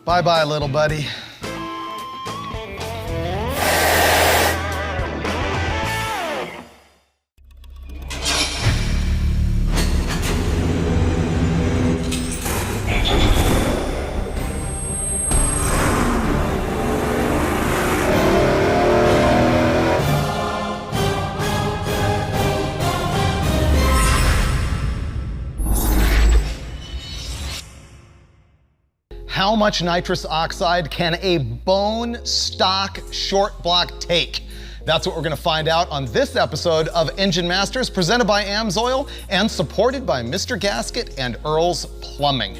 Bye-bye, little buddy. How much nitrous oxide can a bone stock short block take? That's what we're gonna find out on this episode of Engine Masters, presented by AMSOIL and supported by Mr. Gasket and Earl's Plumbing.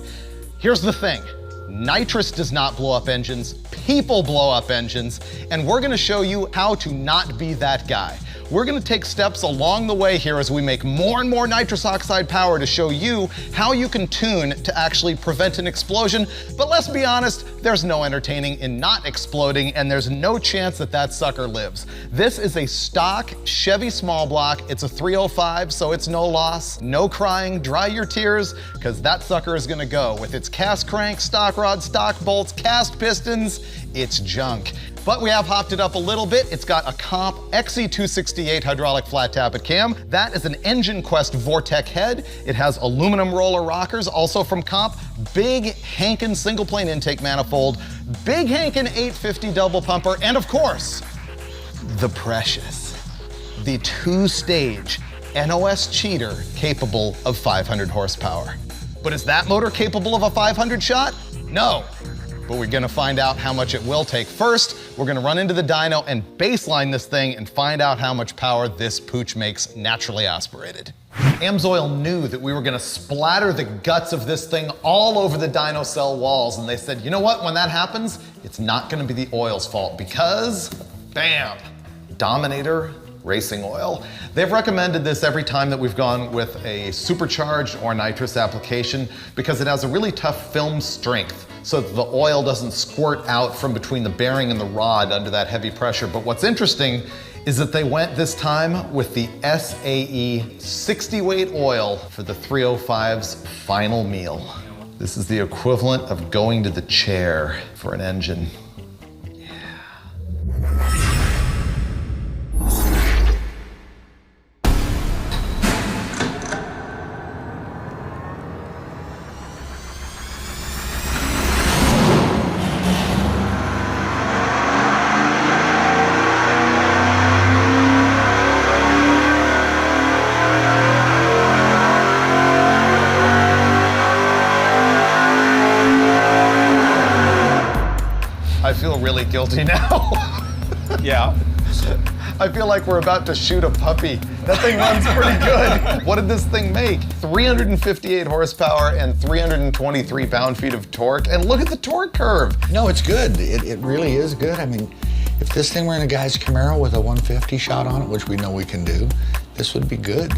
Here's the thing, nitrous does not blow up engines, people blow up engines, and we're gonna show you how to not be that guy. We're gonna take steps along the way here as we make more and more nitrous oxide power to show you how you can tune to actually prevent an explosion. But let's be honest, there's no entertaining in not exploding, and there's no chance that that sucker lives. This is a stock Chevy small block. It's a 305, so it's no loss. No crying, dry your tears, because that sucker is gonna go. With its cast crank, stock rod, stock bolts, cast pistons, it's junk. But we have hopped it up a little bit. It's got a Comp XE268 hydraulic flat tappet cam. That is an Engine Quest Vortec head. It has aluminum roller rockers, also from Comp. Big Hankin single plane intake manifold. Big Hankin 850 double pumper. And of course, the precious, the 2-stage NOS cheater capable of 500 horsepower. But is that motor capable of a 500 shot? No. But we're gonna find out how much it will take. First, we're gonna run into the dyno and baseline this thing and find out how much power this pooch makes naturally aspirated. AMSOIL knew that we were gonna splatter the guts of this thing all over the dyno cell walls, and they said, you know what, when that happens, it's not gonna be the oil's fault because, bam, Dominator Racing Oil. They've recommended this every time that we've gone with a supercharged or nitrous application because it has a really tough film strength, so that the oil doesn't squirt out from between the bearing and the rod under that heavy pressure. But what's interesting is that they went this time with the SAE 60 weight oil for the 305's final meal. This is the equivalent of going to the chair for an engine. I feel really guilty now. Yeah. I feel like we're about to shoot a puppy. That thing runs pretty good. What did this thing make? 358 horsepower and 323 pound-feet of torque. And look at the torque curve. No, it's good. It really is good. I mean, if this thing were in a guy's Camaro with a 150 shot on it, which we know we can do, this would be good.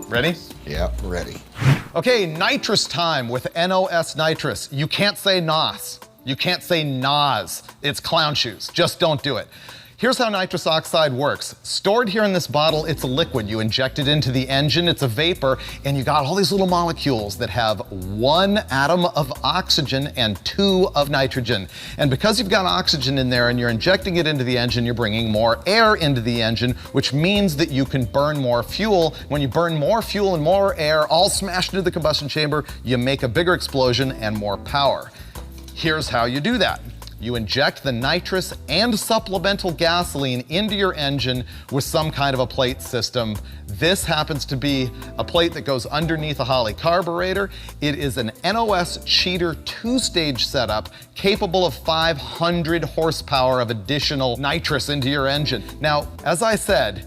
Ready? Yeah, ready. Okay, nitrous time with NOS Nitrous. You can't say NOS. You can't say NOS. It's clown shoes. Just don't do it. Here's how nitrous oxide works. Stored here in this bottle, it's a liquid. You inject it into the engine, it's a vapor, and you got all these little molecules that have 1 atom of oxygen and 2 of nitrogen. And because you've got oxygen in there and you're injecting it into the engine, you're bringing more air into the engine, which means that you can burn more fuel. When you burn more fuel and more air, all smashed into the combustion chamber, you make a bigger explosion and more power. Here's how you do that. You inject the nitrous and supplemental gasoline into your engine with some kind of a plate system. This happens to be a plate that goes underneath a Holley carburetor. It is an NOS Cheater 2-stage setup capable of 500 horsepower of additional nitrous into your engine. Now, as I said,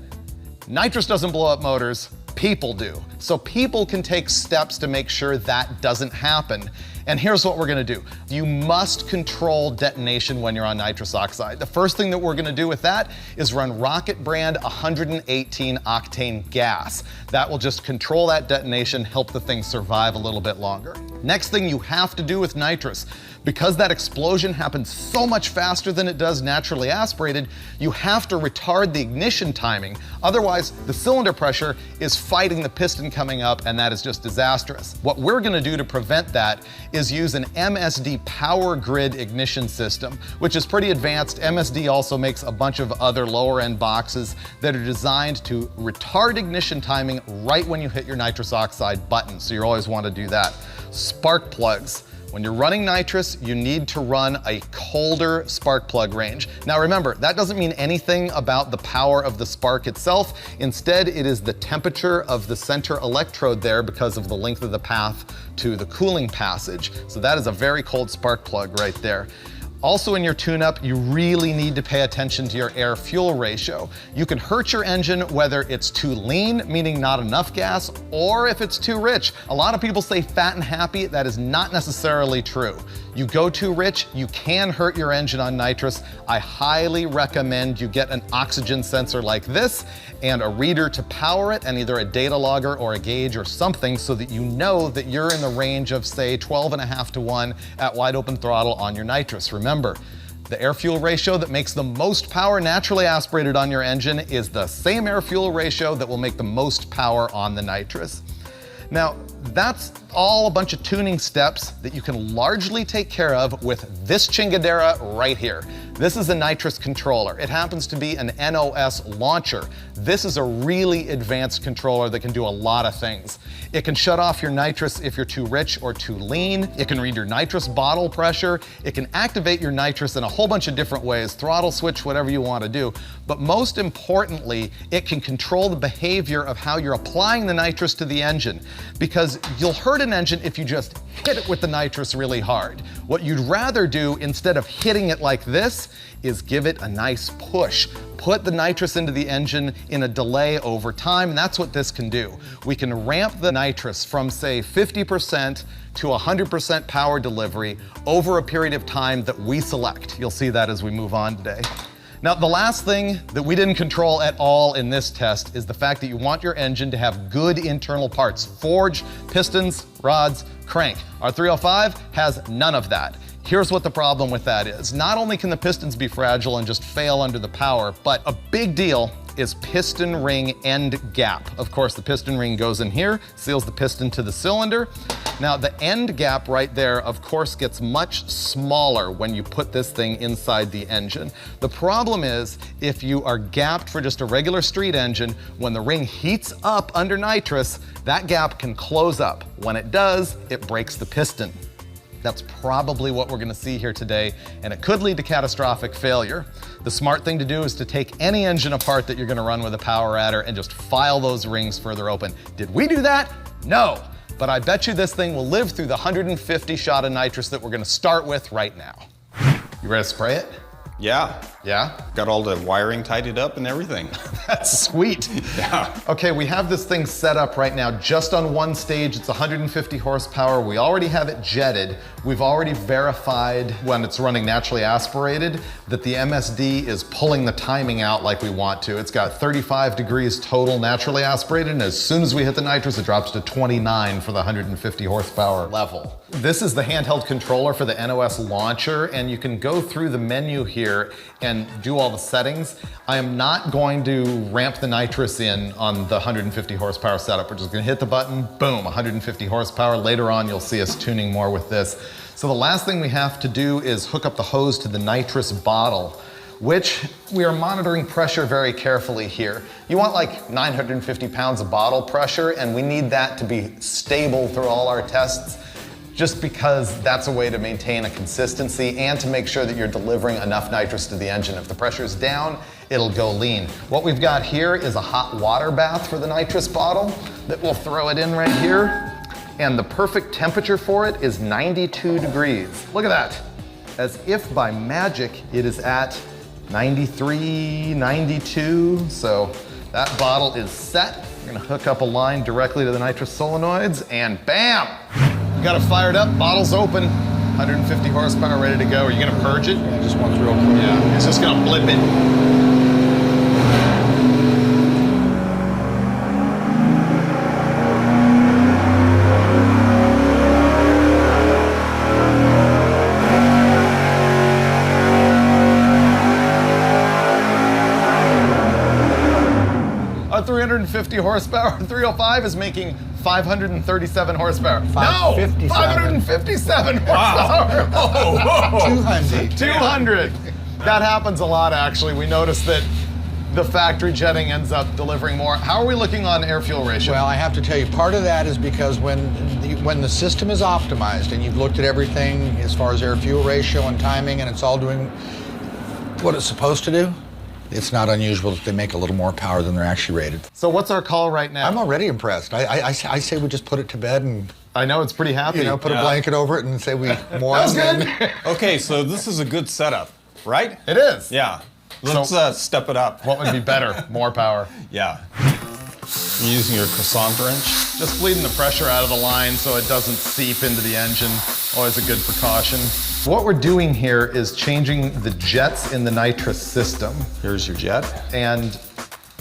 nitrous doesn't blow up motors, people do. So people can take steps to make sure that doesn't happen. And here's what we're gonna do. You must control detonation when you're on nitrous oxide. The first thing that we're gonna do with that is run Rocket brand 118 octane gas. That will just control that detonation, help the thing survive a little bit longer. Next thing you have to do with nitrous, because that explosion happens so much faster than it does naturally aspirated, you have to retard the ignition timing. Otherwise, the cylinder pressure is fighting the piston coming up, and that is just disastrous. What we're gonna do to prevent that is use an MSD power grid ignition system, which is pretty advanced. MSD also makes a bunch of other lower end boxes that are designed to retard ignition timing right when you hit your nitrous oxide button. So you always want to do that. Spark plugs. When you're running nitrous, you need to run a colder spark plug range. Now remember, that doesn't mean anything about the power of the spark itself. Instead, it is the temperature of the center electrode there because of the length of the path to the cooling passage. So that is a very cold spark plug right there. Also in your tune-up, you really need to pay attention to your air-fuel ratio. You can hurt your engine whether it's too lean, meaning not enough gas, or if it's too rich. A lot of people say fat and happy. That is not necessarily true. You go too rich, you can hurt your engine on nitrous. I highly recommend you get an oxygen sensor like this and a reader to power it, and either a data logger or a gauge or something so that you know that you're in the range of, say, 12.5 to 1 at wide open throttle on your nitrous. Remember, the air-fuel ratio that makes the most power naturally aspirated on your engine is the same air-fuel ratio that will make the most power on the nitrous. Now, that's all a bunch of tuning steps that you can largely take care of with this chingadera right here. This is a nitrous controller. It happens to be an NOS launcher. This is a really advanced controller that can do a lot of things. It can shut off your nitrous if you're too rich or too lean. It can read your nitrous bottle pressure. It can activate your nitrous in a whole bunch of different ways, throttle switch, whatever you want to do. But most importantly, it can control the behavior of how you're applying the nitrous to the engine, because you'll hurt an engine if you just hit it with the nitrous really hard. What you'd rather do, instead of hitting it like this, is give it a nice push. Put the nitrous into the engine in a delay over time, and that's what this can do. We can ramp the nitrous from, say, 50% to 100% power delivery over a period of time that we select. You'll see that as we move on today. Now, the last thing that we didn't control at all in this test is the fact that you want your engine to have good internal parts: forge, pistons, rods, crank. Our 305 has none of that. Here's what the problem with that is. Not only can the pistons be fragile and just fail under the power, but a big deal is piston ring end gap. Of course, the piston ring goes in here, seals the piston to the cylinder. Now, the end gap right there, of course, gets much smaller when you put this thing inside the engine. The problem is, if you are gapped for just a regular street engine, when the ring heats up under nitrous, that gap can close up. When it does, it breaks the piston. That's probably what we're gonna see here today, and it could lead to catastrophic failure. The smart thing to do is to take any engine apart that you're gonna run with a power adder and just file those rings further open. Did we do that? No, but I bet you this thing will live through the 150 shot of nitrous that we're gonna start with right now. You ready to spray it? Yeah. Yeah? Got all the wiring tidied up and everything. That's sweet. Yeah. Okay, we have this thing set up right now just on one stage. It's 150 horsepower. We already have it jetted. We've already verified when it's running naturally aspirated that the MSD is pulling the timing out like we want to. It's got 35 degrees total naturally aspirated, and as soon as we hit the nitrous, it drops to 29 for the 150 horsepower level. This is the handheld controller for the NOS launcher, and you can go through the menu here and do all the settings. I am not going to ramp the nitrous in on the 150 horsepower setup. We're just gonna hit the button, boom, 150 horsepower. Later on, you'll see us tuning more with this. So the last thing we have to do is hook up the hose to the nitrous bottle, which we are monitoring pressure very carefully here. You want like 950 pounds of bottle pressure, and we need that to be stable through all our tests, just because that's a way to maintain a consistency and to make sure that you're delivering enough nitrous to the engine. If the pressure's down, it'll go lean. What we've got here is a hot water bath for the nitrous bottle that we'll throw it in right here. And the perfect temperature for it is 92 degrees. Look at that. As if by magic, it is at 93, 92. So that bottle is set. We're gonna hook up a line directly to the nitrous solenoids, and bam! We got it fired up, bottle's open, 150 horsepower, ready to go. Are you gonna purge it? Yeah, just once real quick. Yeah, it's just gonna blip it. Our 350 horsepower 305 is making 537 horsepower. 557. No, 557 horsepower. Whoa. 200. 200. That happens a lot, actually. We noticed that the factory jetting ends up delivering more. How are we looking on air-fuel ratio? Well, I have to tell you, part of that is because when the system is optimized and you've looked at everything as far as air-fuel ratio and timing, and it's all doing what it's supposed to do, it's not unusual that they make a little more power than they're actually rated. So what's our call right now? I'm already impressed. I say we just put it to bed and, I know it's pretty happy. you know, put a blanket over it and say we more. That's good. Okay, so this is a good setup, right? It is. Yeah. Let's step it up. What would be better? More power. Yeah. You're using your croissant wrench. Just bleeding the pressure out of the line so it doesn't seep into the engine. Always a good precaution. What we're doing here is changing the jets in the nitrous system. Here's your jet. And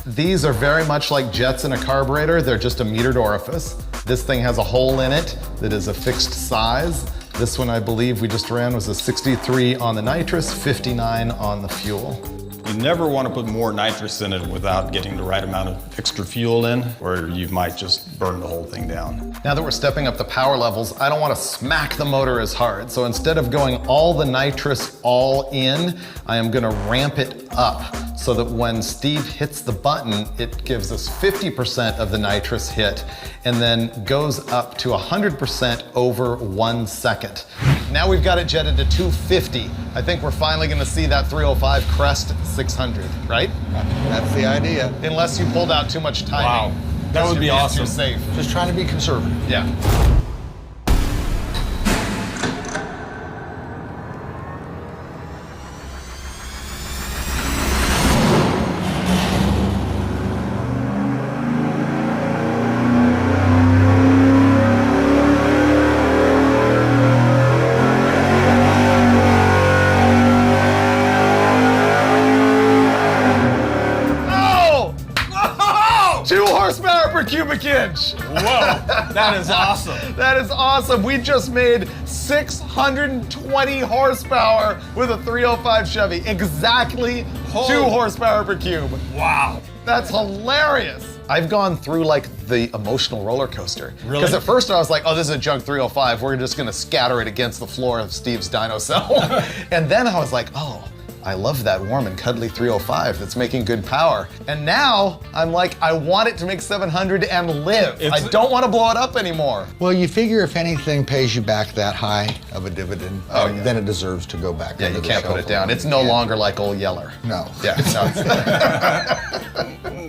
these are very much like jets in a carburetor. They're just a metered orifice. This thing has a hole in it that is a fixed size. This one, I believe we just ran, was a 63 on the nitrous, 59 on the fuel. You never want to put more nitrous in it without getting the right amount of extra fuel in, or you might just burn the whole thing down. Now that we're stepping up the power levels, I don't want to smack the motor as hard. So instead of going all the nitrous all in, I am going to ramp it up so that when Steve hits the button, it gives us 50% of the nitrous hit and then goes up to 100% over 1 second. Now we've got it jetted to 250. I think we're finally going to see that 305 crest 600, right? That's the idea. Unless you pulled out too much timing. Wow. That would be awesome. You're safe. Just trying to be conservative. Yeah. Oh! 2 horsepower per cubic inch. Whoa, that is awesome. That is awesome. We just made 620 horsepower with a 305 Chevy. Exactly 2 horsepower per cube. Wow. That's hilarious. I've gone through like the emotional roller coaster. Really? Because at first I was like, oh, this is a junk 305. We're just gonna scatter it against the floor of Steve's dyno cell. And then I was like, oh, I love that warm and cuddly 305 that's making good power. And now I'm like, I want it to make 700 and live. I don't want to blow it up anymore. Well, you figure if anything pays you back that high of a dividend, then it deserves to go back. Yeah, you can't put it down. It's no longer like Old Yeller. No. Yeah, no.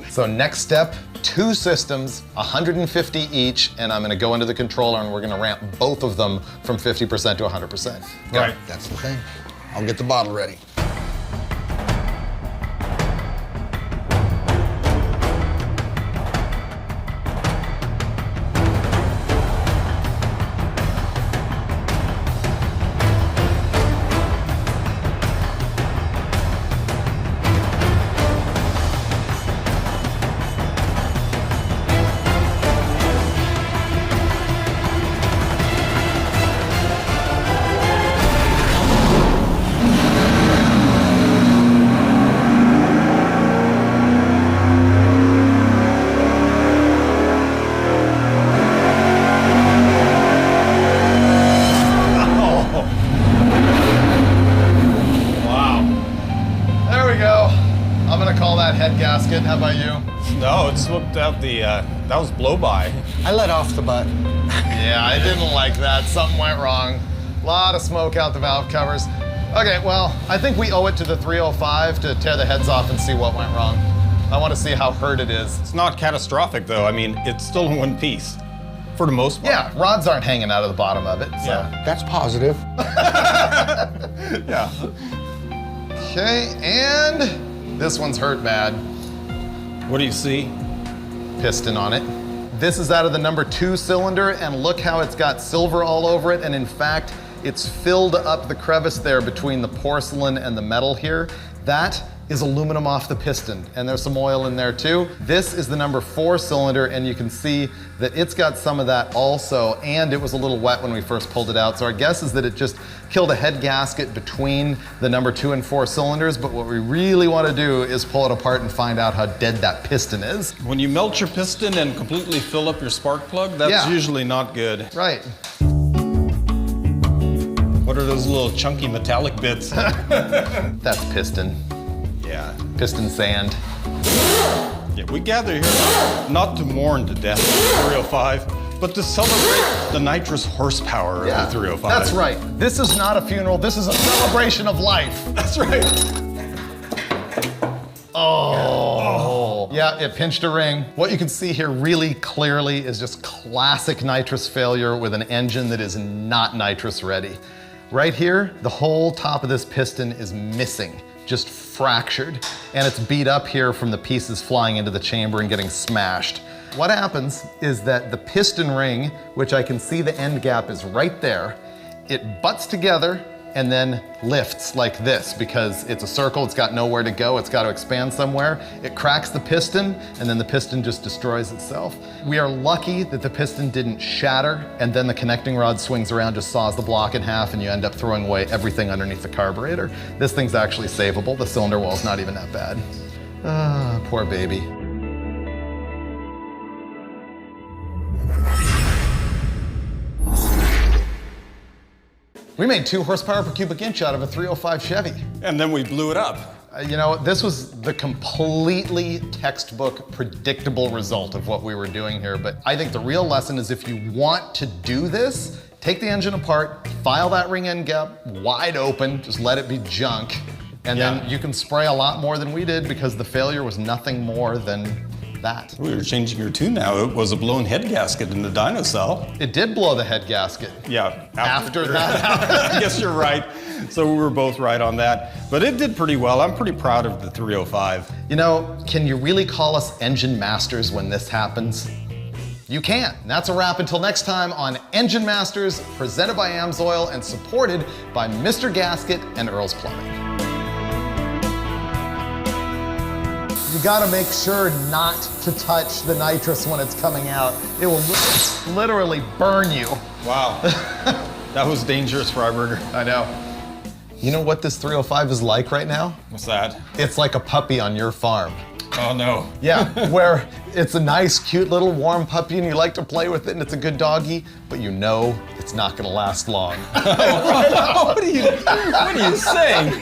So next step, 2 systems, 150 each, and I'm gonna go into the controller and we're gonna ramp both of them from 50% to 100%. Go. Right. That's the thing. I'll get the bottle ready. Gasket. How about you? No, it slipped out the, that was blow-by. I let off the button. Yeah, I didn't like that. Something went wrong. A lot of smoke out the valve covers. Okay, well, I think we owe it to the 305 to tear the heads off and see what went wrong. I want to see how hurt it is. It's not catastrophic, though. I mean, it's still in one piece, for the most part. Yeah, rods aren't hanging out of the bottom of it, so. Yeah. That's positive. Yeah. Okay, and this one's hurt bad. What do you see? Piston on it. This is out of the number 2 cylinder, and look how it's got silver all over it, and in fact, it's filled up the crevice there between the porcelain and the metal here. That is aluminum off the piston, and there's some oil in there too. This is the number 4 cylinder, and you can see that it's got some of that also, and it was a little wet when we first pulled it out. So our guess is that it just killed a head gasket between the number 2 and 4 cylinders, but what we really want to do is pull it apart and find out how dead that piston is. When you melt your piston and completely fill up your spark plug, that's usually not good. Right. What are those little chunky metallic bits? That's piston. Yeah. Piston sand. Yeah, we gather here not to mourn the death of the 305, but to celebrate the nitrous horsepower of the 305. That's right. This is not a funeral, this is a celebration of life. That's right. Oh. Yeah, it pinched a ring. What you can see here really clearly is just classic nitrous failure with an engine that is not nitrous ready. Right here, the whole top of this piston is missing, just fractured, and it's beat up here from the pieces flying into the chamber and getting smashed. What happens is that the piston ring, which I can see the end gap is right there, it butts together and then lifts like this because it's a circle, it's got nowhere to go, it's got to expand somewhere. It cracks the piston, and then the piston just destroys itself. We are lucky that the piston didn't shatter, and then the connecting rod swings around, just saws the block in half, and you end up throwing away everything underneath the carburetor. This thing's actually savable. The cylinder wall's not even that bad. Ah, poor baby. We made 2 horsepower per cubic inch out of a 305 Chevy. And then we blew it up. You know, this was the completely textbook, predictable result of what we were doing here. But I think the real lesson is if you want to do this, take the engine apart, file that ring end gap wide open, just let it be junk. And then you can spray a lot more than we did because the failure was nothing more than that. We were changing your tune now. It was a blown head gasket in the dyno cell. It did blow the head gasket. Yeah. After that. I guess you're right. So we were both right on that. But it did pretty well. I'm pretty proud of the 305. You know, can you really call us engine masters when this happens? You can't. And that's a wrap until next time on Engine Masters, presented by AMSOIL and supported by Mr. Gasket and Earl's Plumbing. You gotta make sure not to touch the nitrous when it's coming out. It will literally burn you. Wow. That was dangerous, Freiberger. I know. You know what this 305 is like right now? What's that? It's like a puppy on your farm. Oh no. Yeah, where it's a nice, cute little warm puppy and you like to play with it and it's a good doggy, but you know it's not gonna last long. What are you saying?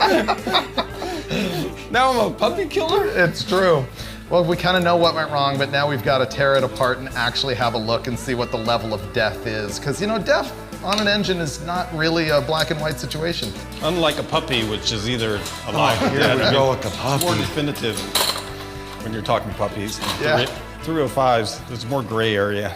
Now I'm a puppy killer? It's true. Well, we kind of know what went wrong, but now we've got to tear it apart and actually have a look and see what the level of death is. Because, you know, death on an engine is not really a black and white situation. Unlike a puppy, which is either alive or here dead. we go with the puppy. It's more definitive when you're talking puppies. Yeah. 305s, there's more gray area.